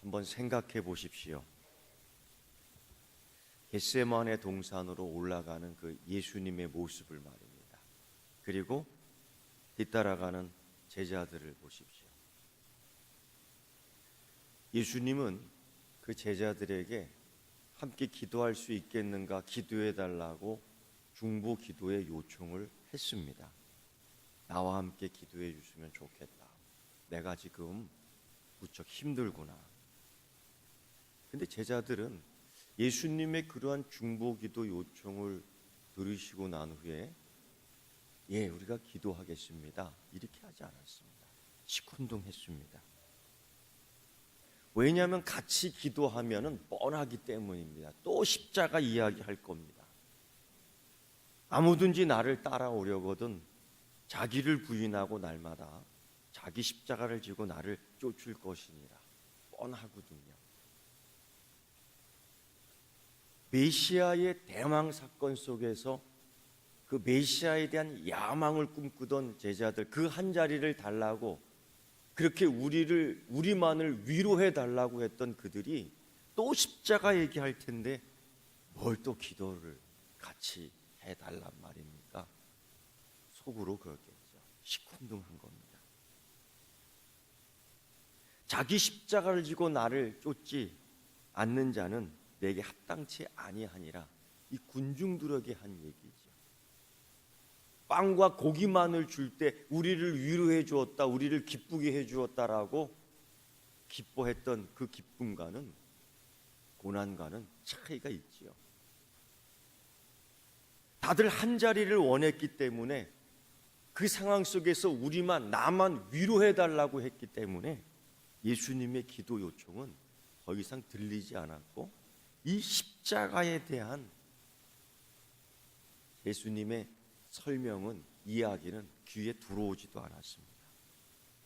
한번 생각해 보십시오. 겟세마네 동산으로 올라가는 그 예수님의 모습을 말입니다. 그리고 뒤따라가는 제자들을 보십시오. 예수님은 그 제자들에게 함께 기도할 수 있겠는가 기도해 달라고 중보 기도의 요청을 했습니다. 나와 함께 기도해 주시면 좋겠다. 내가 지금 무척 힘들구나. 근데 제자들은 예수님의 그러한 중보 기도 요청을 들으시고 난 후에 예, 우리가 기도하겠습니다. 이렇게 하지 않았습니다. 시큰둥했습니다. 왜냐하면 같이 기도하면은 뻔하기 때문입니다. 또 십자가 이야기할 겁니다. 아무든지 나를 따라오려거든 자기를 부인하고 날마다 자기 십자가를 지고 나를 쫓을 것이니라. 뻔하거든요. 메시아의 대망 사건 속에서 그 메시아에 대한 야망을 꿈꾸던 제자들, 그 한 자리를 달라고 그렇게 우리만을 위로해 달라고 했던 그들이 또 십자가 얘기할 텐데 뭘 또 기도를 같이 해달란 말입니까? 속으로 그렇겠죠. 시큰둥한 겁니다. 자기 십자가를 지고 나를 쫓지 않는 자는 내게 합당치 아니하니라. 이 군중들에게 한 얘기죠. 빵과 고기만을 줄 때 우리를 위로해 주었다, 우리를 기쁘게 해 주었다라고 기뻐했던 그 기쁨과는 고난과는 차이가 있지요. 다들 한 자리를 원했기 때문에 그 상황 속에서 나만 위로해 달라고 했기 때문에 예수님의 기도 요청은 더 이상 들리지 않았고 이 십자가에 대한 예수님의 설명은, 이야기는 귀에 들어오지도 않았습니다.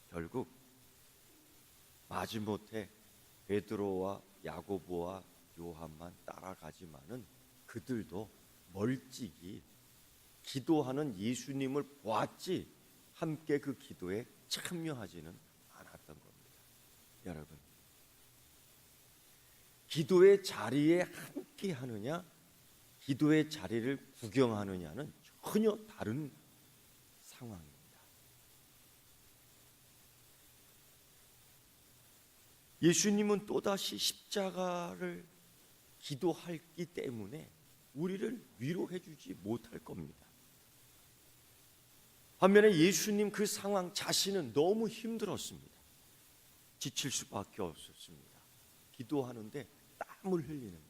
결국 마지못해 베드로와 야고보와 요한만 따라가지만은 그들도 멀찍이 기도하는 예수님을 보았지 함께 그 기도에 참여하지는 않았던 겁니다. 여러분, 기도의 자리에 함께 하느냐, 기도의 자리를 구경하느냐는 전혀 다른 상황입니다. 예수님은 또다시 십자가를 기도하기 때문에 우리를 위로해 주지 못할 겁니다. 반면에 예수님 그 상황 자신은 너무 힘들었습니다. 지칠 수밖에 없었습니다. 기도하는데 땀을 흘리는 거예요.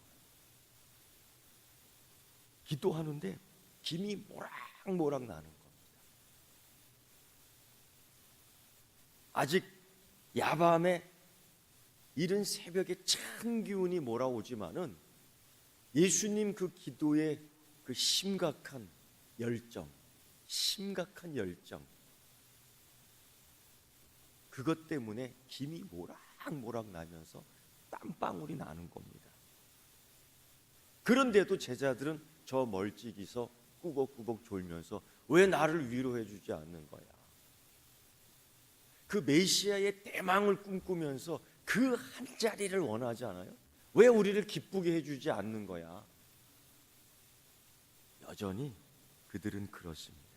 기도하는데 김이 모락모락 나는 겁니다. 아직 야밤에 이른 새벽에 찬 기운이 몰아오지만은 예수님 그 기도의 그 심각한 열정, 그것 때문에 김이 모락모락 나면서 땀방울이 나는 겁니다. 그런데도 제자들은 저 멀찍이서 꾸벅꾸벅 졸면서 왜 나를 위로해 주지 않는 거야? 그 메시아의 대망을 꿈꾸면서 그 한 자리를 원하지 않아요? 왜 우리를 기쁘게 해주지 않는 거야? 여전히 그들은 그렇습니다.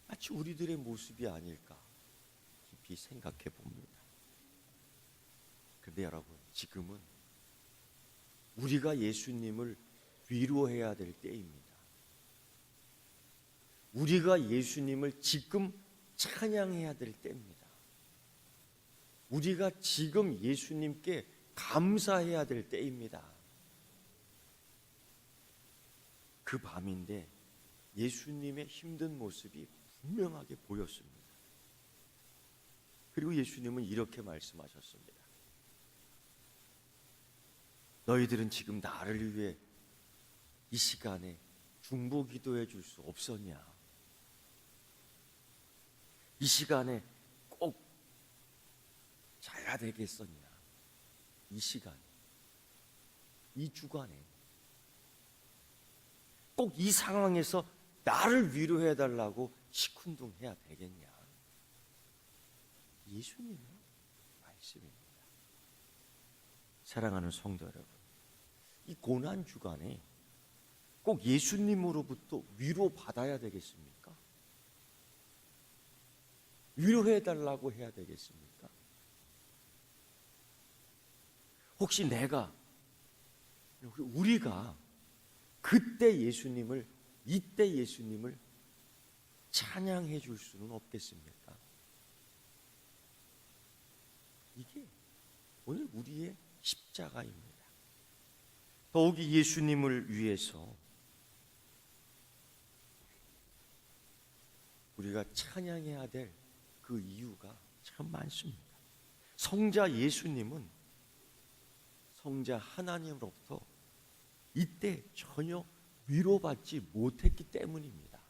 마치 우리들의 모습이 아닐까 깊이 생각해 봅니다. 그런데 여러분, 지금은 우리가 예수님을 위로해야 될 때입니다. 우리가 예수님을 지금 찬양해야 될 때입니다. 우리가 지금 예수님께 감사해야 될 때입니다. 그 밤인데 예수님의 힘든 모습이 분명하게 보였습니다. 그리고 예수님은 이렇게 말씀하셨습니다. 너희들은 지금 나를 위해 이 시간에 중보 기도해 줄 수 없었냐? 이 시간에 꼭 자야 되겠었냐? 이 시간에, 이 주간에 꼭 이 상황에서 나를 위로해 달라고 시큰둥해야 되겠냐? 예수님은 말씀입니다. 사랑하는 성도 여러분, 이 고난 주간에 꼭 예수님으로부터 위로받아야 되겠습니까? 위로해달라고 해야 되겠습니까? 혹시 우리가 그때 예수님을, 이때 예수님을 찬양해 줄 수는 없겠습니까? 이게 오늘 우리의 십자가입니다. 더욱이 예수님을 위해서 우리가 찬양해야 될 그 이유가 참 많습니다. 성자 예수님은 성자 하나님으로부터 이때 전혀 위로받지 못했기 때문입니다.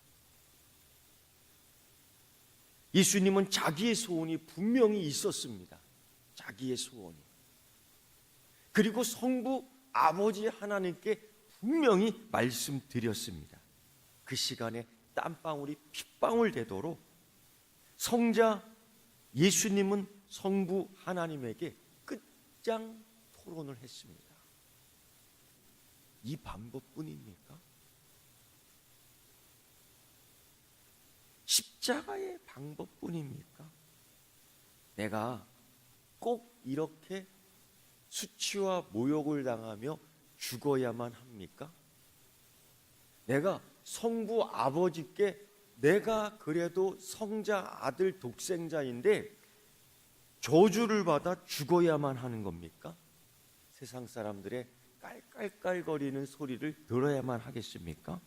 예수님은 자기의 소원이 분명히 있었습니다. 자기의 소원이. 그리고 성부 아버지 하나님께 분명히 말씀드렸습니다. 그 시간에 땀방울이 핏방울 되도록 성자 예수님은 성부 하나님에게 끝장 토론을 했습니다. 이 방법뿐입니까? 십자가의 방법뿐입니까? 내가 꼭 이렇게 수치와 모욕을 당하며 죽어야만 합니까? 내가 성부 아버지께 내가 그래도 성자 아들 독생자인데 저주를 받아 죽어야만 하는 겁니까? 세상 사람들의 깔깔깔거리는 소리를 들어야만 하겠습니까?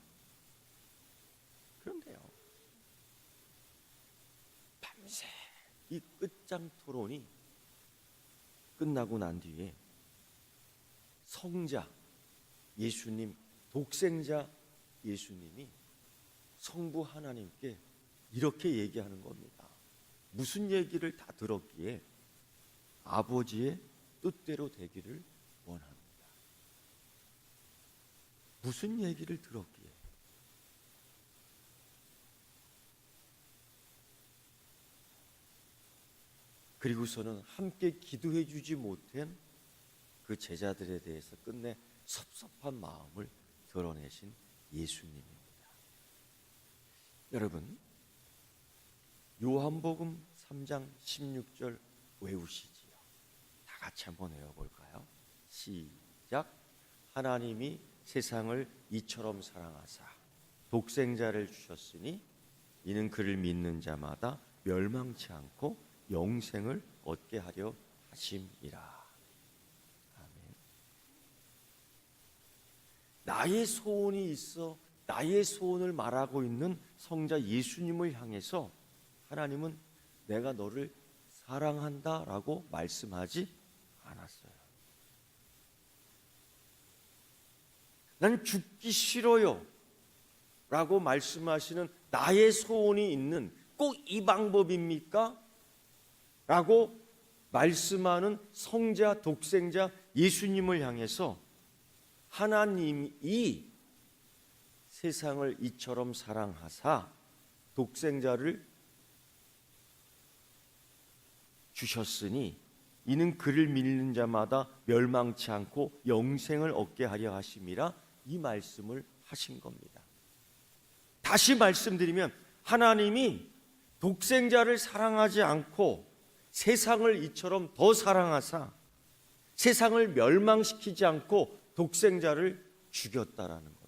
그런데요, 밤새 이 끝장 토론이 끝나고 난 뒤에 성자 예수님, 독생자 예수님이 성부 하나님께 이렇게 얘기하는 겁니다. 무슨 얘기를 다 들었기에 아버지의 뜻대로 되기를 원합니다. 무슨 얘기를 들었기에? 그리고서는 함께 기도해 주지 못한 그 제자들에 대해서 끝내 섭섭한 마음을 드러내신 예수님입니다. 여러분, 요한복음 3장 16절 외우시지요. 다 같이 한번 외워볼까요? 시작. 하나님이 세상을 이처럼 사랑하사 독생자를 주셨으니 이는 그를 믿는 자마다 멸망치 않고 영생을 얻게 하려 하심이라. 아멘. 나의 소원이 있어 나의 소원을 말하고 있는 성자 예수님을 향해서 하나님은 내가 너를 사랑한다라고 말씀하지 않았어요. 난 죽기 싫어요 라고 말씀하시는 나의 소원이 있는 꼭 이 방법입니까? 라고 말씀하는 성자 독생자 예수님을 향해서 하나님이 세상을 이처럼 사랑하사 독생자를 주셨으니 이는 그를 믿는 자마다 멸망치 않고 영생을 얻게 하려 하심이라, 이 말씀을 하신 겁니다. 다시 말씀드리면 하나님이 독생자를 사랑하지 않고 세상을 이처럼 더 사랑하사 세상을 멸망시키지 않고 독생자를 죽였다라는 겁니다.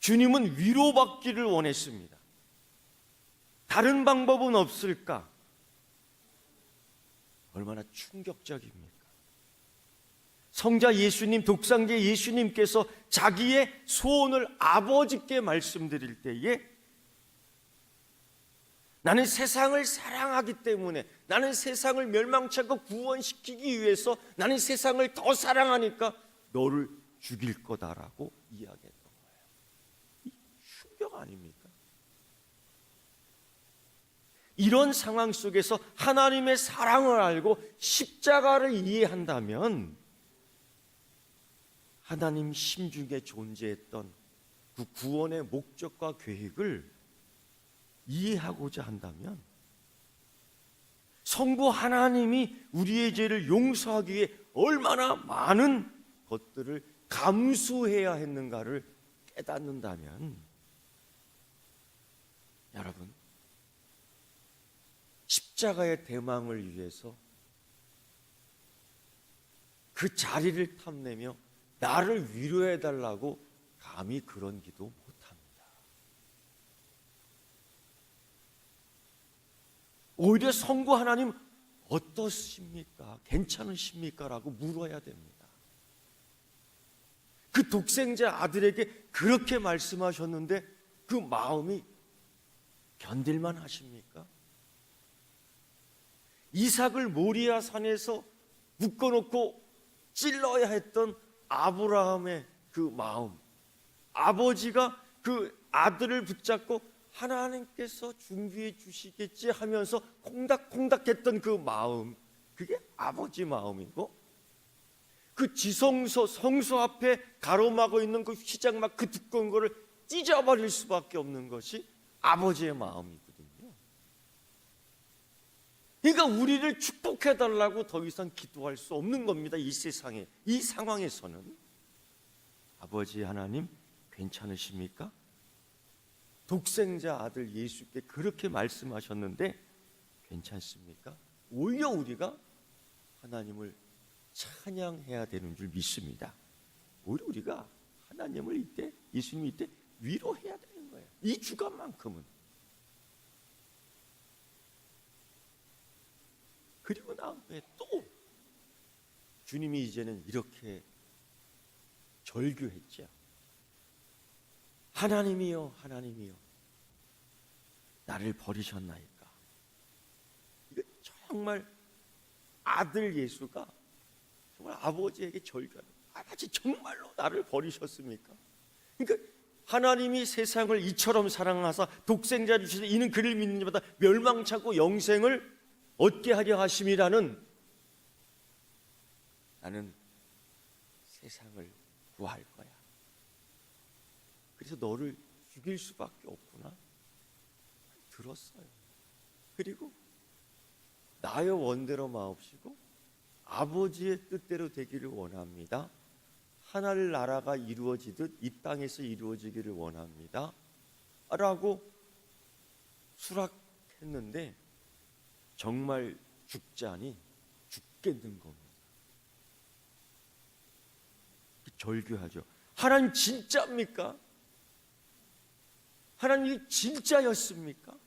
주님은 위로받기를 원했습니다. 다른 방법은 없을까? 얼마나 충격적입니까? 성자 예수님, 독생자 예수님께서 자기의 소원을 아버지께 말씀드릴 때에 나는 세상을 사랑하기 때문에, 나는 세상을 멸망치 않고 구원시키기 위해서 나는 세상을 더 사랑하니까 너를 죽일 거다라고 이야기했던 거예요. 이 충격 아닙니까? 이런 상황 속에서 하나님의 사랑을 알고 십자가를 이해한다면 하나님 심중에 존재했던 그 구원의 목적과 계획을 이해하고자 한다면 성부 하나님이 우리의 죄를 용서하기 위해 얼마나 많은 것들을 감수해야 했는가를 깨닫는다면, 여러분, 십자가의 대망을 위해서 그 자리를 탐내며 나를 위로해달라고 감히 그런 기도 못합니다. 오히려 성부 하나님 어떠십니까? 괜찮으십니까? 라고 물어야 됩니다. 그 독생자 아들에게 그렇게 말씀하셨는데 그 마음이 견딜만 하십니까? 이삭을 모리아 산에서 묶어놓고 찔러야 했던 아브라함의 그 마음, 아버지가 그 아들을 붙잡고 하나님께서 준비해 주시겠지 하면서 콩닥콩닥했던 그 마음, 그게 아버지 마음이고, 그 지성소 성소 앞에 가로막고 있는 그 휘장막 그 두꺼운 거를 찢어버릴 수밖에 없는 것이 아버지의 마음이거든요. 그러니까 우리를 축복해달라고 더 이상 기도할 수 없는 겁니다. 이 세상에, 이 상황에서는. 아버지 하나님 괜찮으십니까? 독생자 아들 예수께 그렇게 말씀하셨는데 괜찮습니까? 오히려 우리가 하나님을 찬양해야 되는 줄 믿습니다. 오히려 우리가 하나님을 이때, 예수님 이때 위로해야 되는 거예요. 이 주간만큼은. 그리고 나중에 또 주님이 이제는 이렇게 절규했죠. 하나님이여, 하나님이여, 나를 버리셨나이까. 이거 정말 아들 예수가 정말 아버지에게 절규하는, 아버지 정말로 나를 버리셨습니까? 그러니까 하나님이 세상을 이처럼 사랑하사 독생자를 주셔서 이는 그를 믿는 자마다 멸망치 않고 영생을 얻게 하려 하심이라는, 나는 세상을 구할 거야. 그래서 너를 죽일 수밖에 없구나. 들었어요. 그리고 나의 원대로 마옵시고 아버지의 뜻대로 되기를 원합니다. 하늘 나라가 이루어지듯 이 땅에서 이루어지기를 원합니다. 라고 수락했는데 정말 죽자니 죽겠는 겁니다. 절규하죠. 하나님 진짜입니까? 하나님이 진짜였습니까?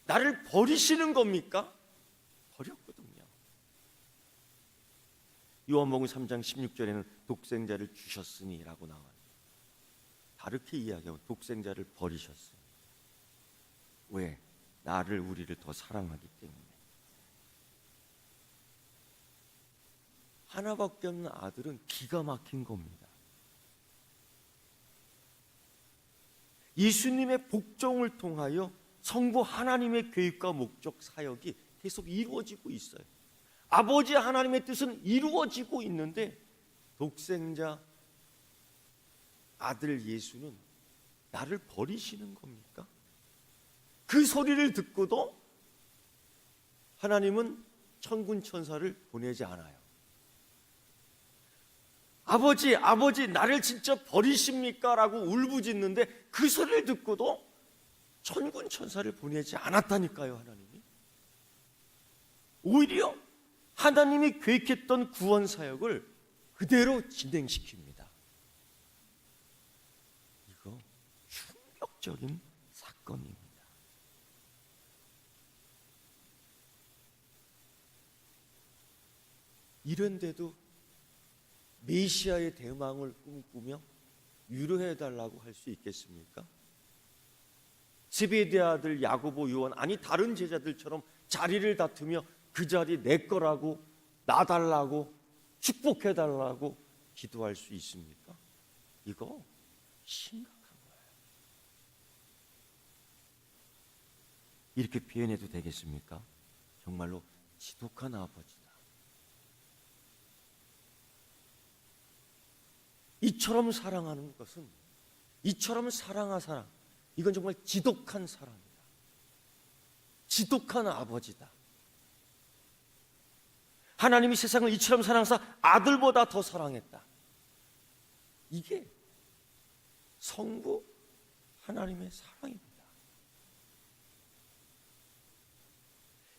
나를 버리시는 겁니까? 버렸거든요. 요한복음 3장 16절에는 독생자를 주셨으니 라고 나와요. 다르게 이야기하고 독생자를 버리셨어요. 왜? 나를, 우리를 더 사랑하기 때문에. 하나밖에 없는 아들은 기가 막힌 겁니다. 예수님의 복종을 통하여 성부 하나님의 계획과 목적, 사역이 계속 이루어지고 있어요. 아버지 하나님의 뜻은 이루어지고 있는데 독생자 아들 예수는 나를 버리시는 겁니까? 그 소리를 듣고도 하나님은 천군 천사를 보내지 않아요. 아버지, 아버지, 나를 진짜 버리십니까? 라고 울부짖는데 그 소리를 듣고도 천군 천사를 보내지 않았다니까요, 하나님이. 오히려 하나님이 계획했던 구원 사역을 그대로 진행시킵니다. 이거 충격적인 사건입니다. 이런데도 메시아의 대망을 꿈꾸며 위로해달라고 할 수 있겠습니까? 세베대 아들 야고보, 요한, 아니 다른 제자들처럼 자리를 다투며 그 자리 내 거라고, 놔달라고, 축복해달라고 기도할 수 있습니까? 이거 심각한 거예요. 이렇게 표현해도 되겠습니까? 정말로 지독한 아버지다. 이처럼 사랑하는 것은, 이처럼 사랑한 사랑, 이건 정말 지독한 사랑이다. 지독한 아버지다. 하나님이 세상을 이처럼 사랑하사 아들보다 더 사랑했다. 이게 성부 하나님의 사랑입니다.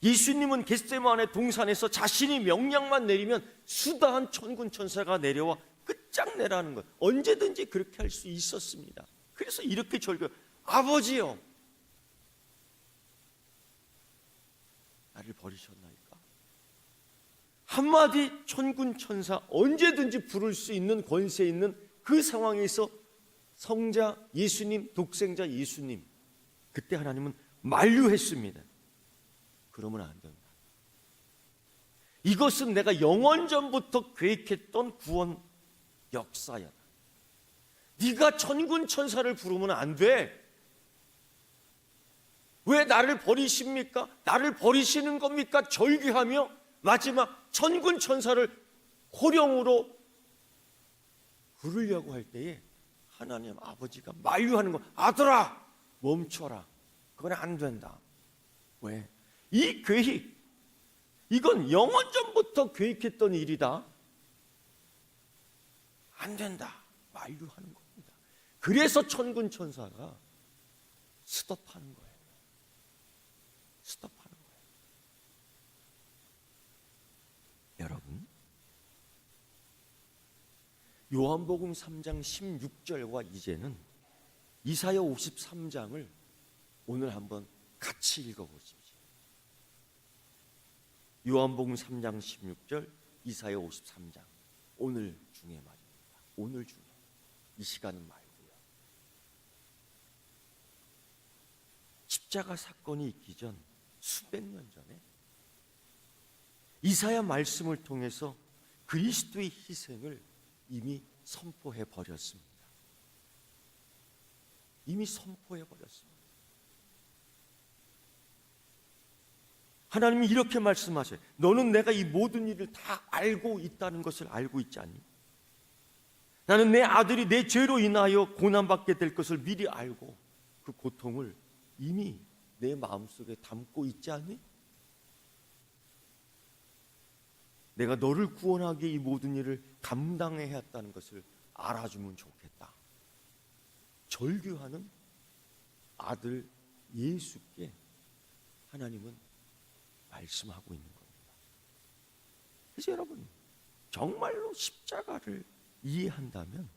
예수님은 겟세마네 동산에서 자신이 명령만 내리면 수다한 천군 천사가 내려와 끝장내라는 것, 언제든지 그렇게 할 수 있었습니다. 그래서 이렇게 절규, 아버지요, 나를 버리셨나이까? 한마디 천군 천사 언제든지 부를 수 있는 권세 있는 그 상황에서 성자 예수님, 독생자 예수님, 그때 하나님은 만류했습니다. 그러면 안 된다. 이것은 내가 영원전부터 계획했던 구원 역사야. 네가 천군 천사를 부르면 안 돼. 왜 나를 버리십니까? 나를 버리시는 겁니까? 절규하며 마지막 천군 천사를 호령으로 부르려고 할 때에 하나님 아버지가 만류하는 거, 아들아 멈춰라. 그건 안 된다. 왜? 이 계획, 이건 영원전부터 계획했던 일이다. 안 된다. 만류하는 겁니다. 그래서 천군 천사가 스톱하는 거예요. 스톱하는 거예요. 여러분, 요한복음 3장 16절과 이제는 이사야 53장을 오늘 한번 같이 읽어보십시오. 요한복음 3장 16절, 이사야 53장. 오늘 중에 말입니다. 오늘 중에. 이 시간은 말고요. 십자가 사건이 있기 전 수백 년 전에 이사야 말씀을 통해서 그리스도의 희생을 이미 선포해 버렸습니다. 이미 선포해 버렸습니다. 하나님이 이렇게 말씀하셔요. 너는 내가 이 모든 일을 다 알고 있다는 것을 알고 있지 않니? 나는 내 아들이 내 죄로 인하여 고난받게 될 것을 미리 알고 그 고통을 이미 내 마음속에 담고 있지 않니? 내가 너를 구원하기 위해 이 모든 일을 감당해야 했다는 것을 알아주면 좋겠다. 절규하는 아들 예수께 하나님은 말씀하고 있는 겁니다. 그래서 여러분, 정말로 십자가를 이해한다면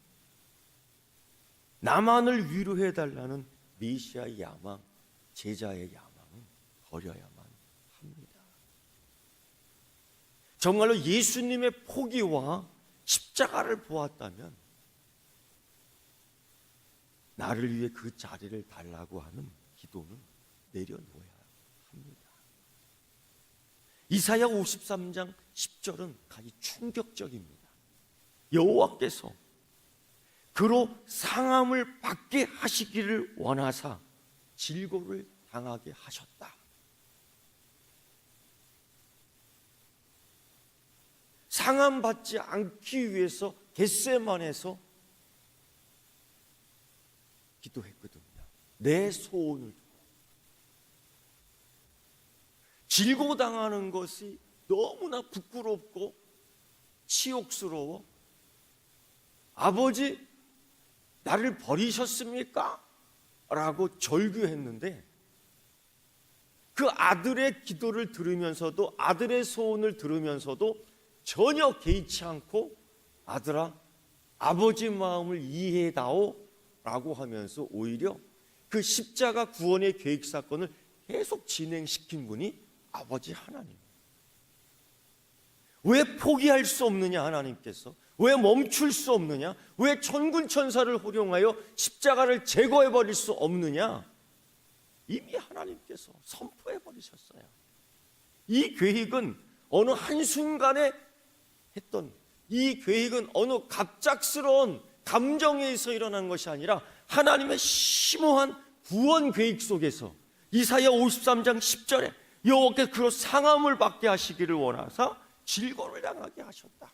나만을 위로해달라는 메시아의 야망, 제자의 야망은 버려야만 합니다. 정말로 예수님의 포기와 십자가를 보았다면 나를 위해 그 자리를 달라고 하는 기도는 내려놓아야 합니다. 이사야 53장 10절은 가히 충격적입니다. 여호와께서 그로 상함을 받게 하시기를 원하사 질고를 당하게 하셨다. 상함 받지 않기 위해서 겟세마네에서 기도했거든요. 내 소원을 두고. 질고당하는 것이 너무나 부끄럽고 치욕스러워. 아버지, 나를 버리셨습니까? 라고 절규했는데 그 아들의 기도를 들으면서도, 아들의 소원을 들으면서도 전혀 개의치 않고 아들아, 아버지 마음을 이해해다오 라고 하면서 오히려 그 십자가 구원의 계획 사건을 계속 진행시킨 분이 아버지 하나님. 왜 포기할 수 없느냐 하나님께서? 왜 멈출 수 없느냐? 왜 천군 천사를 호령하여 십자가를 제거해버릴 수 없느냐? 이미 하나님께서 선포해버리셨어요. 이 계획은 어느 한순간에 했던, 이 계획은 어느 갑작스러운 감정에 의해서 일어난 것이 아니라 하나님의 심오한 구원 계획 속에서 이사야 53장 10절에 여호와께서 그로 상함을 받게 하시기를 원하사 질고를 당하게 하셨다.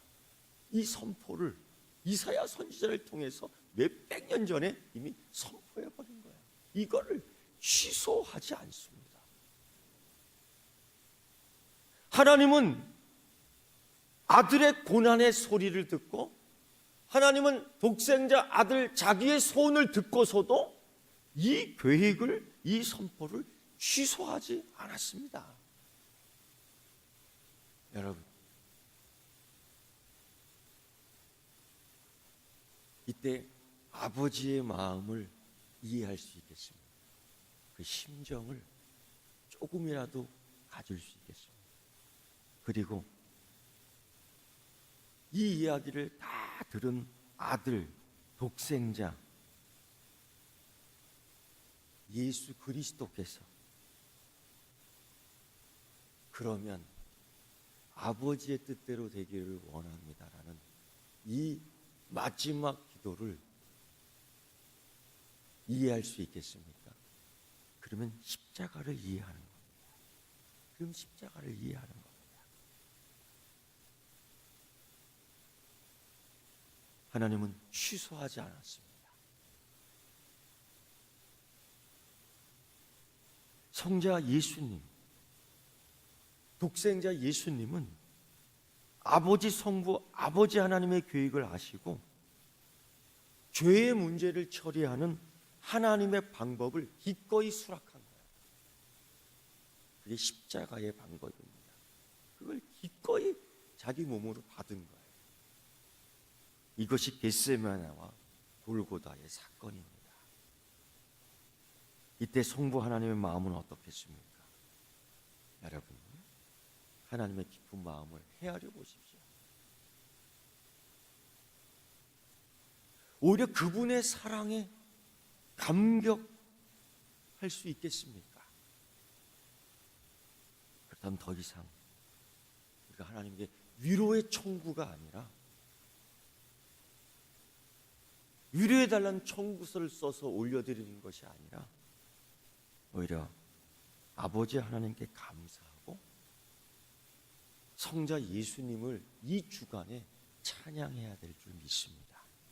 이 선포를 이사야 선지자를 통해서 몇백 년 전에 이미 선포해버린 거예요. 이거를 취소하지 않습니다. 하나님은 아들의 고난의 소리를 듣고 하나님은 독생자 아들 자기의 소원을 듣고서도 이 계획을, 이 선포를 취소하지 않았습니다. 여러분, 이때 아버지의 마음을 이해할 수 있겠습니다. 그 심정을 조금이라도 가질 수 있겠습니다. 그리고 이 이야기를 다 들은 아들, 독생자 예수 그리스도께서 그러면 아버지의 뜻대로 되기를 원합니다라는 이 마지막 기도를 이해할 수 있겠습니까? 그러면 십자가를 이해하는 겁니다. 그럼 십자가를 이해하는 겁니다. 하나님은 취소하지 않았습니다. 성자 예수님, 독생자 예수님은 아버지 성부, 아버지 하나님의 계획을 아시고 죄의 문제를 처리하는 하나님의 방법을 기꺼이 수락한 거예요. 그게 십자가의 방법입니다. 그걸 기꺼이 자기 몸으로 받은 거예요. 이것이 겟세마네와 골고다의 사건입니다. 이때 성부 하나님의 마음은 어떻겠습니까? 여러분, 하나님의 깊은 마음을 헤아려 보십시오. 오히려 그분의 사랑에 감격할 수 있겠습니까? 그렇다면 더 이상 우리가 하나님께 위로의 청구가 아니라 위로해달라는 청구서를 써서 올려드리는 것이 아니라 오히려 아버지 하나님께 감사하고 성자 예수님을 이 주간에 찬양해야 될 줄 믿습니다.